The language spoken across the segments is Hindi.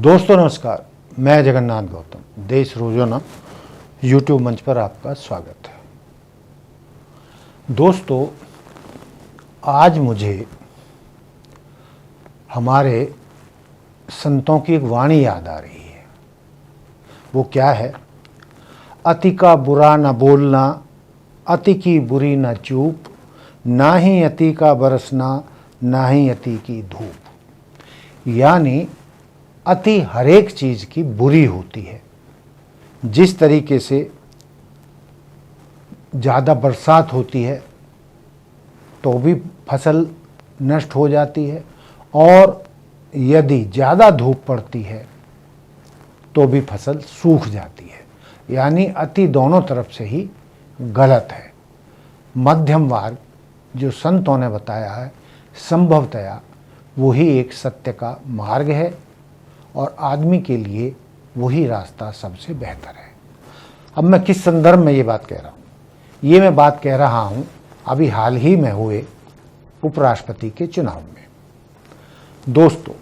दोस्तों नमस्कार, मैं जगन्नाथ गौतम, देश रोजाना यूट्यूब मंच पर आपका स्वागत है। दोस्तों, आज मुझे हमारे संतों की एक वाणी याद आ रही है। वो क्या है? अति का बुरा न बोलना, अति की बुरी न चूप, ना ही अति का बरसना, ना ही अति की धूप। यानी अति हर एक चीज़ की बुरी होती है। जिस तरीके से ज़्यादा बरसात होती है तो भी फसल नष्ट हो जाती है, और यदि ज़्यादा धूप पड़ती है तो भी फसल सूख जाती है। यानी अति दोनों तरफ से ही गलत है। मध्यम मार्ग जो संतों ने बताया है, संभवतया वही एक सत्य का मार्ग है, और आदमी के लिए वही रास्ता सबसे बेहतर है। अब मैं किस संदर्भ में ये बात कह रहा हूँ? ये मैं बात कह रहा हूँ अभी हाल ही में हुए उपराष्ट्रपति के चुनाव में। दोस्तों,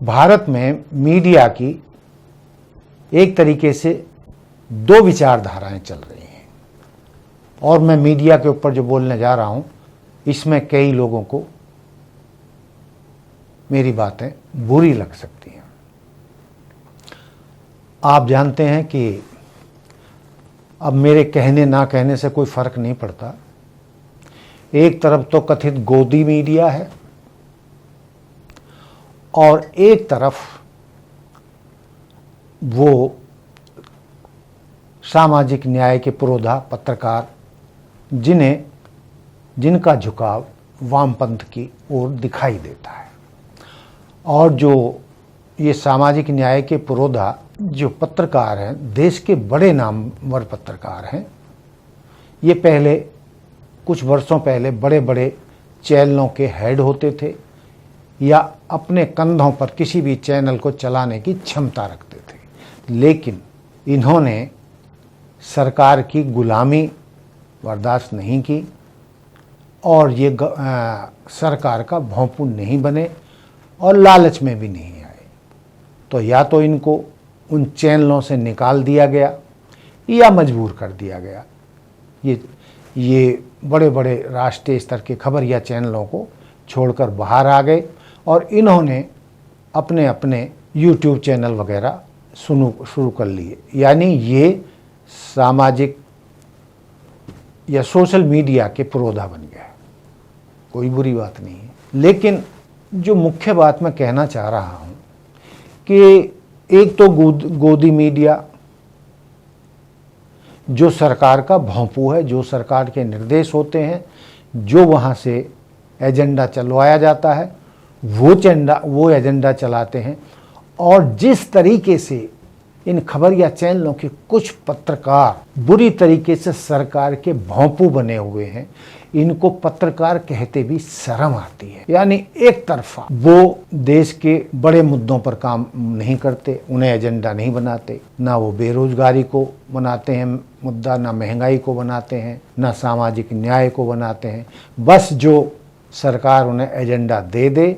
भारत में मीडिया की एक तरीके से दो विचारधाराएं चल रही हैं, और मैं मीडिया के ऊपर जो बोलने जा रहा हूँ इसमें कई लोगों को मेरी बातें बुरी लग सकती हैं। आप जानते हैं कि अब मेरे कहने ना कहने से कोई फर्क नहीं पड़ता। एक तरफ तो कथित गोदी मीडिया है, और एक तरफ वो सामाजिक न्याय के पुरोधा पत्रकार जिनका झुकाव वामपंथ की ओर दिखाई देता है। और जो ये सामाजिक न्याय के पुरोधा जो पत्रकार हैं, देश के बड़े नामवर पत्रकार हैं, ये पहले कुछ वर्षों पहले बड़े बड़े चैनलों के हेड होते थे, या अपने कंधों पर किसी भी चैनल को चलाने की क्षमता रखते थे। लेकिन इन्होंने सरकार की गुलामी बर्दाश्त नहीं की, और ये सरकार का भोंपू नहीं बने, और लालच में भी नहीं आए। तो या तो इनको उन चैनलों से निकाल दिया गया या मजबूर कर दिया गया। ये बड़े बड़े राष्ट्रीय स्तर के खबरिया चैनलों को छोड़कर बाहर आ गए, और इन्होंने अपने अपने यूट्यूब चैनल वगैरह शुरू कर लिए। यानी ये सामाजिक या सोशल मीडिया के पुरोधा बन गया। कोई बुरी बात नहीं है, लेकिन जो मुख्य बात मैं कहना चाह रहा हूं कि एक तो गोदी मीडिया जो सरकार का भोंपू है, जो सरकार के निर्देश होते हैं, जो वहां से एजेंडा चलवाया जाता है, वो एजेंडा चलाते हैं। और जिस तरीके से इन खबरिया चैनलों के कुछ पत्रकार बुरी तरीके से सरकार के भोंपू बने हुए हैं, इनको पत्रकार कहते भी शर्म आती है। यानी एक तरफा वो देश के बड़े मुद्दों पर काम नहीं करते, उन्हें एजेंडा नहीं बनाते, ना वो बेरोजगारी को बनाते हैं मुद्दा, ना महंगाई को बनाते हैं, ना सामाजिक न्याय को बनाते हैं। बस जो सरकार उन्हें एजेंडा दे दे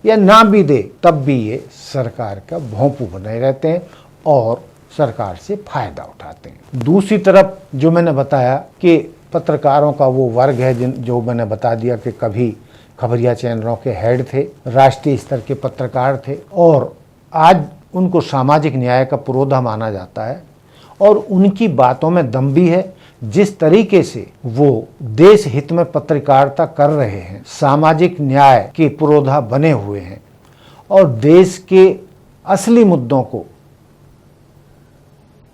या ना भी दे, तब भी ये सरकार का भोंपू बने रहते हैं और सरकार से फायदा उठाते हैं। दूसरी तरफ जो मैंने बताया कि पत्रकारों का वो वर्ग है जो मैंने बता दिया कि कभी खबरिया चैनलों के हेड थे, राष्ट्रीय स्तर के पत्रकार थे, और आज उनको सामाजिक न्याय का पुरोधा माना जाता है, और उनकी बातों में दम भी है। जिस तरीके से वो देश हित में पत्रकारिता कर रहे हैं, सामाजिक न्याय के पुरोधा बने हुए हैं, और देश के असली मुद्दों को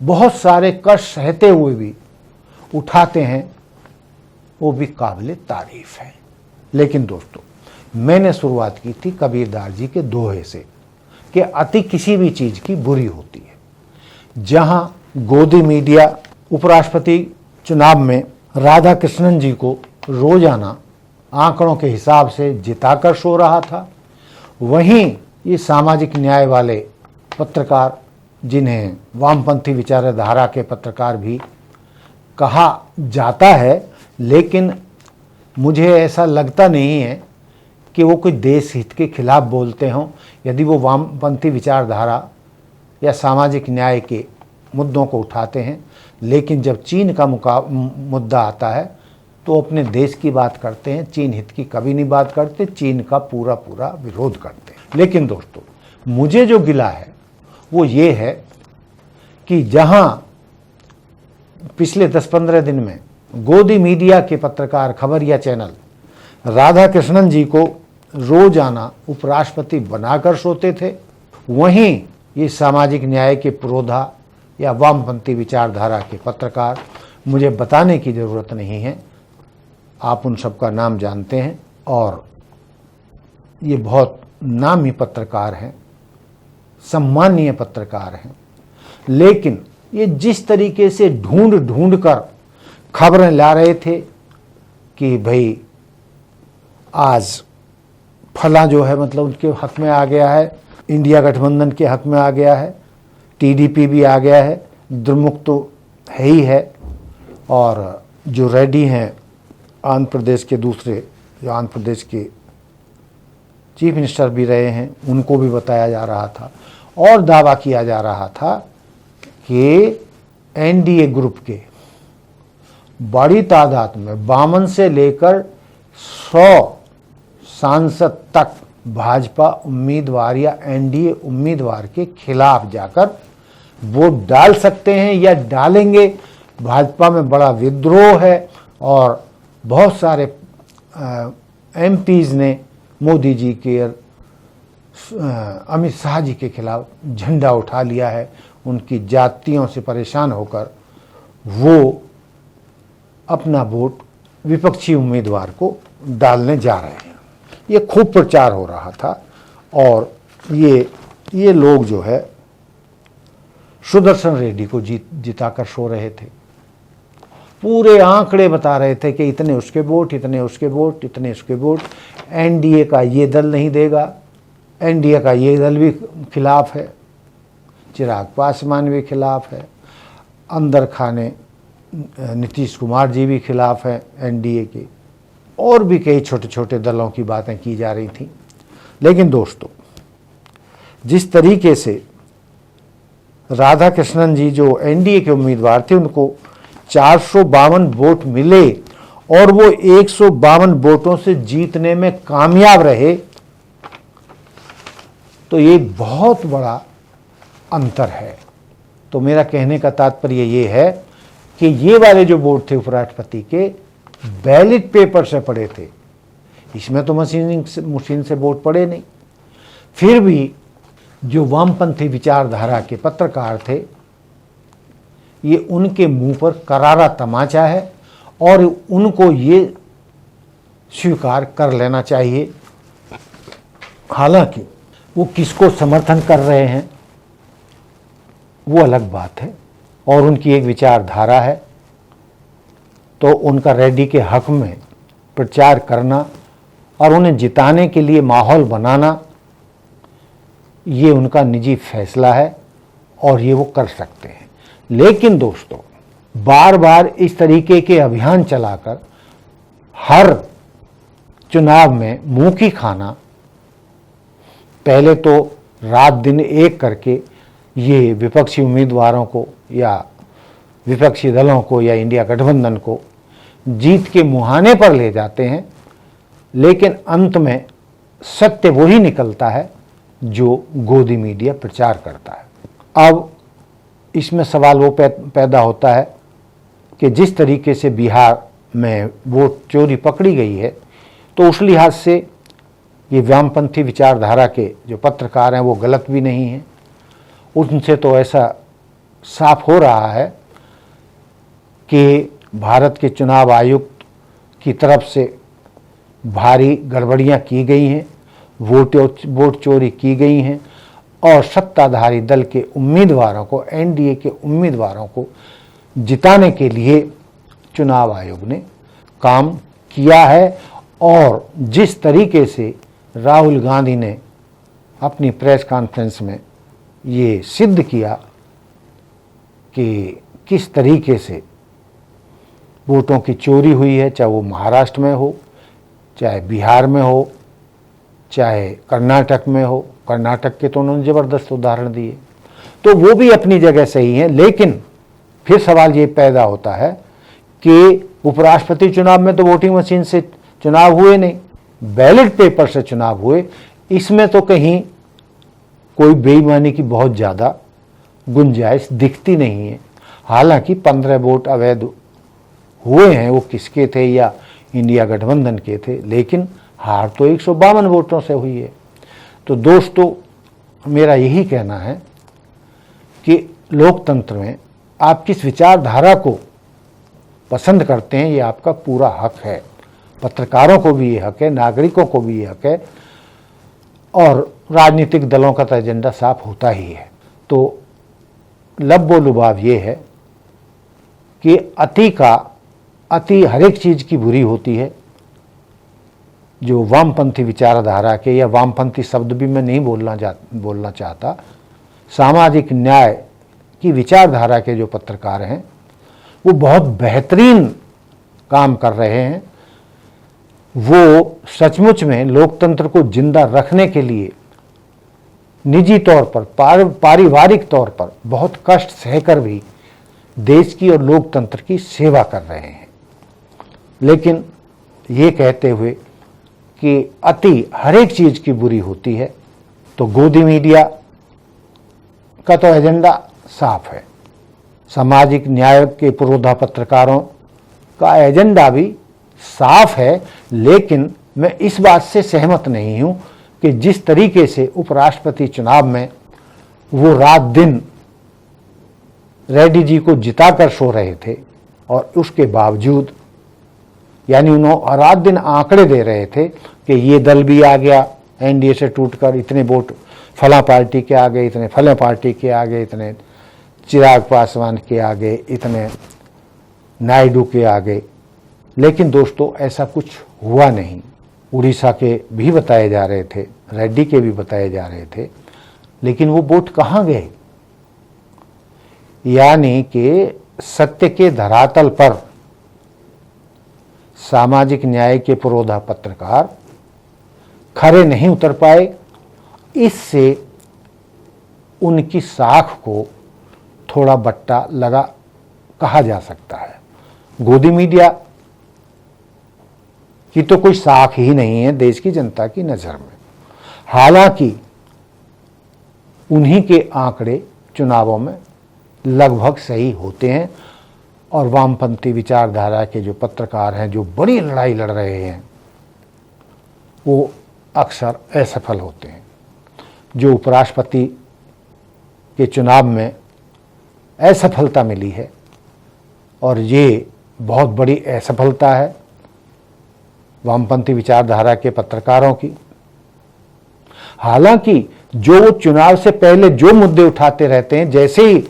बहुत सारे कष्ट सहते हुए भी उठाते हैं, वो भी काबिल तारीफ है। लेकिन दोस्तों, मैंने शुरुआत की थी कबीरदास जी के दोहे से कि अति किसी भी चीज़ की बुरी होती है। जहां गोदी मीडिया उपराष्ट्रपति चुनाव में राधा कृष्णन जी को रोजाना आंकड़ों के हिसाब से जिताकर सो रहा था, वहीं ये सामाजिक न्याय वाले पत्रकार, जिन्हें वामपंथी विचारधारा के पत्रकार भी कहा जाता है, लेकिन मुझे ऐसा लगता नहीं है कि वो कोई देश हित के खिलाफ बोलते हों, यदि वो वामपंथी विचारधारा या सामाजिक न्याय के मुद्दों को उठाते हैं, लेकिन जब चीन का मुद्दा आता है तो अपने देश की बात करते हैं, चीन हित की कभी नहीं बात करते, चीन का पूरा पूरा विरोध करते हैं। लेकिन दोस्तों, मुझे जो गिला है वो ये है कि जहां पिछले 10-15 दिन में गोदी मीडिया के पत्रकार, खबरिया चैनल राधा कृष्णन जी को रोजाना उपराष्ट्रपति बनाकर सोते थे, वहीं ये सामाजिक न्याय के पुरोधा या वामपंथी विचारधारा के पत्रकार, मुझे बताने की ज़रूरत नहीं है, आप उन सब का नाम जानते हैं और ये बहुत नामी पत्रकार हैं, सम्मानीय पत्रकार हैं। लेकिन ये जिस तरीके से ढूंढ कर खबरें ला रहे थे कि भाई आज फला जो है मतलब उनके हक में आ गया है, इंडिया गठबंधन के हक में आ गया है, टीडीपी भी आ गया है, द्रमुक तो है ही है, और जो रेड्डी हैं आंध्र प्रदेश के दूसरे, जो आंध्र प्रदेश के चीफ मिनिस्टर भी रहे हैं, उनको भी बताया जा रहा था और दावा किया जा रहा था कि एनडीए ग्रुप के बड़ी तादाद में 52 से लेकर 100 सांसद तक भाजपा उम्मीदवार या एनडीए उम्मीदवार के खिलाफ जाकर वोट डाल सकते हैं या डालेंगे। भाजपा में बड़ा विद्रोह है और बहुत सारे एमपीज ने मोदी जी के, अमित शाह जी के खिलाफ झंडा उठा लिया है। उनकी जातियों से परेशान होकर वो अपना वोट विपक्षी उम्मीदवार को डालने जा रहे हैं। ये खूब प्रचार हो रहा था और ये लोग जो है सुदर्शन रेड्डी को जिताकर सो रहे थे, पूरे आंकड़े बता रहे थे कि इतने उसके वोट, इतने उसके वोट, इतने उसके वोट, एनडीए का ये दल नहीं देगा, एनडीए का ये दल भी खिलाफ है, चिराग पासवान भी खिलाफ है, अंदर खाने नीतीश कुमार जी भी खिलाफ हैं एनडीए के, और भी कई छोटे छोटे दलों की बातें की जा रही थी। लेकिन दोस्तों, जिस तरीके से राधा कृष्णन जी जो एनडीए के उम्मीदवार थे उनको 452 वोट मिले और वो 152 वोटों से जीतने में कामयाब रहे, तो ये बहुत बड़ा अंतर है। तो मेरा कहने का तात्पर्य ये है कि ये वाले जो वोट थे उपराष्ट्रपति के, बैलेट पेपर से पड़े थे, इसमें तो मशीन से वोट पड़े नहीं। फिर भी जो वामपंथी विचारधारा के पत्रकार थे, ये उनके मुंह पर करारा तमाचा है और उनको ये स्वीकार कर लेना चाहिए। हालांकि वो किसको समर्थन कर रहे हैं वो अलग बात है और उनकी एक विचारधारा है, तो उनका रेड्डी के हक में प्रचार करना और उन्हें जिताने के लिए माहौल बनाना, ये उनका निजी फैसला है और ये वो कर सकते हैं। लेकिन दोस्तों, बार बार इस तरीके के अभियान चलाकर हर चुनाव में मुंह की खाना, पहले तो रात दिन एक करके ये विपक्षी उम्मीदवारों को या विपक्षी दलों को या इंडिया गठबंधन को जीत के मुहाने पर ले जाते हैं, लेकिन अंत में सत्य वही निकलता है जो गोदी मीडिया प्रचार करता है। अब इसमें सवाल वो पैदा होता है कि जिस तरीके से बिहार में वोट चोरी पकड़ी गई है, तो उस लिहाज से ये वामपंथी विचारधारा के जो पत्रकार हैं वो गलत भी नहीं हैं। उनसे तो ऐसा साफ हो रहा है कि भारत के चुनाव आयुक्त की तरफ से भारी गड़बड़ियां की गई हैं, वोट चोरी की गई हैं और सत्ताधारी दल के उम्मीदवारों को, एनडीए के उम्मीदवारों को जिताने के लिए चुनाव आयोग ने काम किया है। और जिस तरीके से राहुल गांधी ने अपनी प्रेस कॉन्फ्रेंस में ये सिद्ध किया कि किस तरीके से वोटों की चोरी हुई है, चाहे वो महाराष्ट्र में हो, चाहे बिहार में हो, चाहे कर्नाटक में हो, कर्नाटक के तो उन्होंने ज़बरदस्त उदाहरण दिए, तो वो भी अपनी जगह सही हैं। लेकिन फिर सवाल ये पैदा होता है कि उपराष्ट्रपति चुनाव में तो वोटिंग मशीन से चुनाव हुए नहीं, बैलेट पेपर से चुनाव हुए। इसमें तो कहीं कोई बेईमानी की बहुत ज़्यादा गुंजाइश दिखती नहीं है। हालांकि 15 वोट अवैध हुए हैं, वो किसके थे या इंडिया गठबंधन के थे, लेकिन हार तो 152 वोटों से हुई है। तो दोस्तों, मेरा यही कहना है कि लोकतंत्र में आप किस विचारधारा को पसंद करते हैं ये आपका पूरा हक है। पत्रकारों को भी ये हक है, नागरिकों को भी ये हक है, और राजनीतिक दलों का तो एजेंडा साफ होता ही है। तो लब्बो लुभाव ये है कि अति हर एक चीज़ की बुरी होती है। जो वामपंथी विचारधारा के, या वामपंथी शब्द भी मैं नहीं बोलना चाहता, सामाजिक न्याय की विचारधारा के जो पत्रकार हैं वो बहुत बेहतरीन काम कर रहे हैं। वो सचमुच में लोकतंत्र को जिंदा रखने के लिए निजी तौर पर, पारिवारिक तौर पर बहुत कष्ट सहकर भी देश की और लोकतंत्र की सेवा कर रहे हैं। लेकिन ये कहते हुए कि हर एक चीज़ की बुरी होती है, तो गोदी मीडिया का तो एजेंडा साफ है। सामाजिक न्याय के पुरोधा पत्रकारों का एजेंडा भी साफ है। लेकिन मैं इस बात से सहमत नहीं हूं कि जिस तरीके से उपराष्ट्रपति चुनाव में वो रात दिन रेड्डी जी को जिताकर सो रहे थे, और उसके बावजूद यानी उन्होंने रात दिन आंकड़े दे रहे थे कि ये दल भी आ गया एनडीए से टूटकर, इतने वोट फला पार्टी के आ गए, इतने फला पार्टी के आ गए, इतने चिराग पासवान के आ गए, इतने नायडू के आ गए। लेकिन दोस्तों, ऐसा कुछ हुआ नहीं। उड़ीसा के भी बताए जा रहे थे, रेड्डी के भी बताए जा रहे थे, लेकिन वो वोट कहाँ गए? यानी कि सत्य के धरातल पर सामाजिक न्याय के पुरोधा पत्रकार खरे नहीं उतर पाए। इससे उनकी साख को थोड़ा बट्टा लगा कहा जा सकता है। गोदी मीडिया की तो कोई साख ही नहीं है देश की जनता की नज़र में। हालांकि उन्हीं के आंकड़े चुनावों में लगभग सही होते हैं, और वामपंथी विचारधारा के जो पत्रकार हैं, जो बड़ी लड़ाई लड़ रहे हैं, वो अक्सर असफल होते हैं। जो उपराष्ट्रपति के चुनाव में असफलता मिली है, और ये बहुत बड़ी असफलता है वामपंथी विचारधारा के पत्रकारों की। हालांकि जो चुनाव से पहले जो मुद्दे उठाते रहते हैं, जैसे ही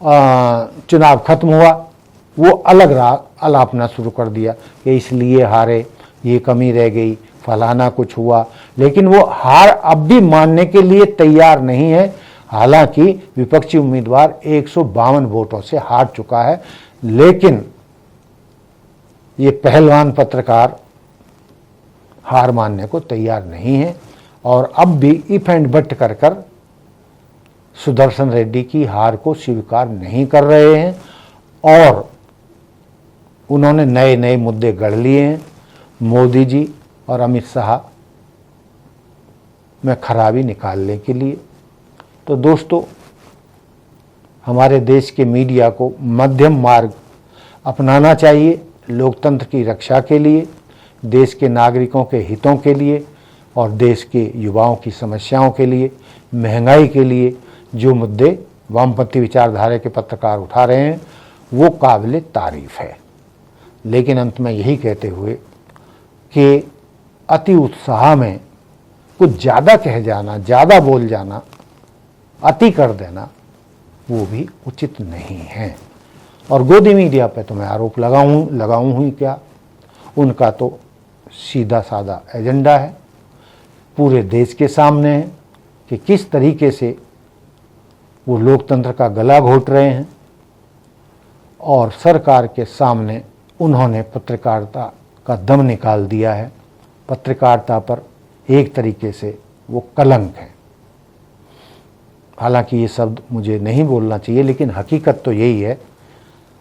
चुनाव खत्म हुआ वो अलग राह अलापना शुरू कर दिया कि इसलिए हारे, ये कमी रह गई, फलाना कुछ हुआ। लेकिन वो हार अब भी मानने के लिए तैयार नहीं है। हालांकि विपक्षी उम्मीदवार 152 वोटों से हार चुका है, लेकिन ये पहलवान पत्रकार हार मानने को तैयार नहीं है, और अब भी इफ एंड बट कर सुदर्शन रेड्डी की हार को स्वीकार नहीं कर रहे हैं, और उन्होंने नए नए मुद्दे गढ़ लिए हैं मोदी जी और अमित शाह में खराबी निकालने के लिए। तो दोस्तों, हमारे देश के मीडिया को मध्यम मार्ग अपनाना चाहिए लोकतंत्र की रक्षा के लिए, देश के नागरिकों के हितों के लिए, और देश के युवाओं की समस्याओं के लिए, महंगाई के लिए जो मुद्दे वामपंथी विचारधारा के पत्रकार उठा रहे हैं वो काबिल तारीफ है। लेकिन अंत में यही कहते हुए कि अति उत्साह में कुछ ज़्यादा कह जाना, ज़्यादा बोल जाना, अति कर देना, वो भी उचित नहीं है। और गोदी मीडिया पे तो मैं आरोप लगाऊं ही क्या, उनका तो सीधा साधा एजेंडा है, पूरे देश के सामने है कि किस तरीके से वो लोकतंत्र का गला घोट रहे हैं, और सरकार के सामने उन्होंने पत्रकारिता का दम निकाल दिया है। पत्रकारिता पर एक तरीके से वो कलंक है। हालांकि ये शब्द मुझे नहीं बोलना चाहिए, लेकिन हकीकत तो यही है।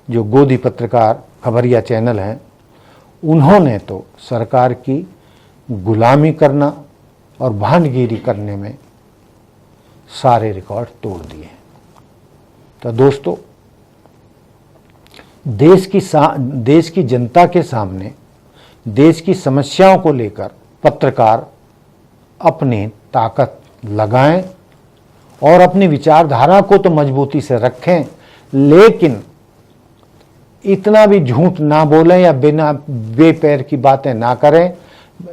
जो गोदी पत्रकार खबरिया चैनल हैं, उन्होंने तो सरकार की गुलामी करना और भांडगिरी करने में सारे रिकॉर्ड तोड़ दिए हैं। तो दोस्तों, देश की जनता के सामने देश की समस्याओं को लेकर पत्रकार अपनी ताकत लगाएं और अपनी विचारधारा को तो मजबूती से रखें, लेकिन इतना भी झूठ ना बोलें या बिना बेपैर की बातें ना करें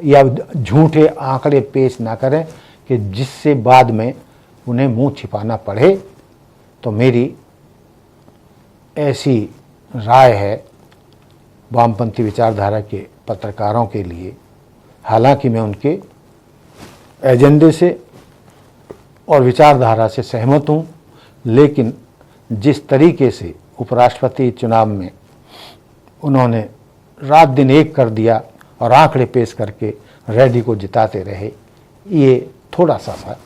या झूठे आंकड़े पेश ना करें कि जिससे बाद में उन्हें मुंह छिपाना पड़े। तो मेरी ऐसी राय है वामपंथी विचारधारा के पत्रकारों के लिए। हालांकि मैं उनके एजेंडे से और विचारधारा से सहमत हूं, लेकिन जिस तरीके से उपराष्ट्रपति चुनाव में उन्होंने रात दिन एक कर दिया और आंकड़े पेश करके रेड्डी को जिताते रहे, ये थोड़ा सा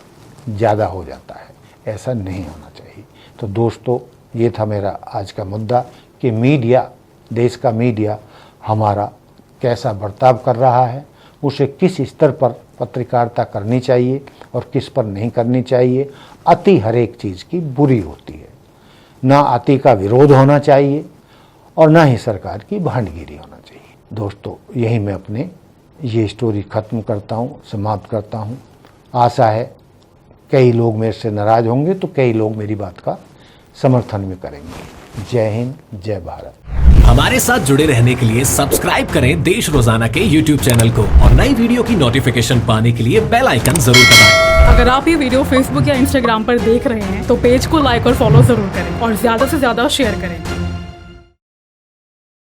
ज़्यादा हो जाता है। ऐसा नहीं होना चाहिए। तो दोस्तों, ये था मेरा आज का मुद्दा कि मीडिया, देश का मीडिया हमारा कैसा बर्ताव कर रहा है, उसे किस स्तर पर पत्रकारिता करनी चाहिए और किस पर नहीं करनी चाहिए। अति हर एक चीज़ की बुरी होती है। ना अति का विरोध होना चाहिए और ना ही सरकार की भांडगिरी होना चाहिए। दोस्तों, यही मैं अपने ये स्टोरी ख़त्म करता हूँ, समाप्त करता हूँ। आशा है कई लोग मेरे से नाराज़ होंगे, तो कई लोग मेरी बात का समर्थन भी करेंगे। जय हिंद, जय भारत। हमारे साथ जुड़े रहने के लिए सब्सक्राइब करें देश रोजाना के YouTube चैनल को और नई वीडियो की नोटिफिकेशन पाने के लिए बेल आइकन जरूर दबाएं। अगर आप ये वीडियो Facebook या Instagram पर देख रहे हैं तो पेज को लाइक और फॉलो जरूर करें और ज्यादा से ज्यादा शेयर करें।